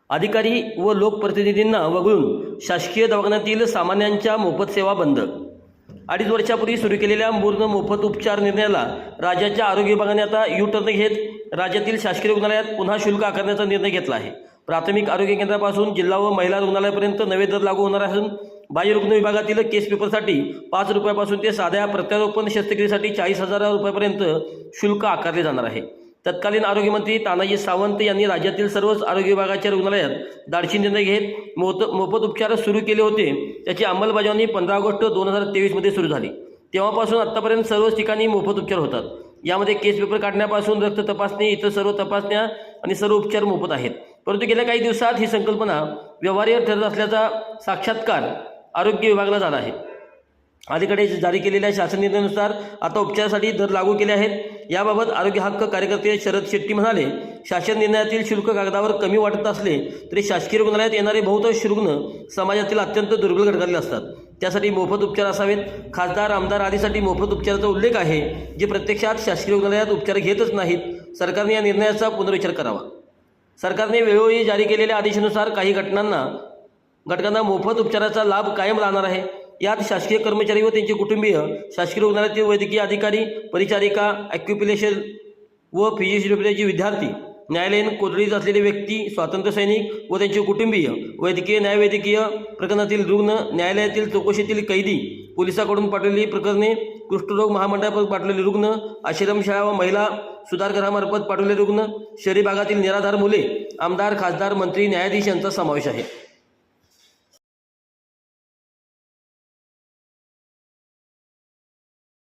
अधिकारी व लोकप्रतिनिधींना वगळून शासकीय दवाखान्यातील सामान्यांच्या मोफत सेवा बंद। 2.5 वर्षापूर्वी सुरू केलेल्या पूर्ण मोफत उपचार निर्णयाला राज्याच्या आरोग्य विभागाने आता यू-टर्न घेत राज्यातील शासकीय रुग्णालयात पुन्हा शुल्क आकारण्याचा निर्णय घेतला आहे। प्राथमिक आरोग्य केंद्रापासून जिल्हा व महिला रुग्णालयापर्यंत नवे दर लागू होणार असून बाह्य रुग्ण विभागातील केस पेपरसाठी 5 रुपयापासून ते साध्या प्रत्यारोपण शस्त्रक्रियेसाठी 40,000 रुपयापर्यंत शुल्क आकारले जाणार आहे। तत्कालीन आरोग्यमंत्री तानाजी सावंत यांनी राज्यातील सर्वच आरोग्य विभागाच्या रुग्णालयात धाडसी निर्णय घेत मोफत उपचार सुरू केले होते। त्याची अंमलबजावणी 15 ऑगस्ट 2023 मध्ये सुरू झाली। तेव्हापासून आतापर्यंत सर्वच ठिकाणी मोफत उपचार होतात। यामध्ये केस पेपर काढण्यापासून रक्त तपासणी, इतर सर्व तपासण्या आणि सर्व उपचार मोफत आहेत। परंतु गेल्या काही दिवसात ही संकल्पना व्यवहार्य ठरत असल्याचा साक्षात्कार आरोग्य विभागाला झाला आहे। अलीकडे जारी केलेल्या शासन निर्णयानुसार आता उपचारासाठी दर लागू केले आहेत। याबाबत आरोग्य हक्क कार्यकर्ते शरद शेट्टी म्हणाले, शासन निर्णयातील शुल्क कागदावर कमी वाटत असले तरी शासकीय रुग्णालयात येणारे बहुतांश रुग्ण समाजातील अत्यंत दुर्बल घटकातले असतात। त्यासाठी मोफत उपचार असावेत। खासदार, आमदार आदीसाठी मोफत उपचाराचा उल्लेख आहे, जे प्रत्यक्षात शासकीय रुग्णालयात उपचार घेतच नाहीत। सरकारने या निर्णयाचा पुनर्विचार करावा। सरकारने वेळोवेळी जारी केलेल्या आदेशानुसार काही घटकांना मोफत उपचाराचा लाभ कायम राहणार आहे। यात शासकीय कर्मचारी व त्यांचे कुटुंबीय, शासकीय रुग्णालयातील वैद्यकीय अधिकारी, परिचारिका, ॲक्युपेशल व फिजिओथेरपीचे विद्यार्थी, न्यायालयीन कोठडीत असलेले व्यक्ती, स्वातंत्र्य सैनिक व त्यांचे कुटुंबीय, वैद्यकीय न्यायवैद्यकीय प्रकरणातील रुग्ण, न्यायालयातील चौकशीतील कैदी, पोलिसांकडून पाठवलेली प्रकरणे, कुष्ठरोग महामंडळामार्फत पाठवलेले रुग्ण, आश्रमशाळा व महिला सुधारगृहामार्फत पाठवलेले रुग्ण, शहरी भागातील निराधार मुले, आमदार, खासदार, मंत्री, न्यायाधीश यांचा समावेश आहे।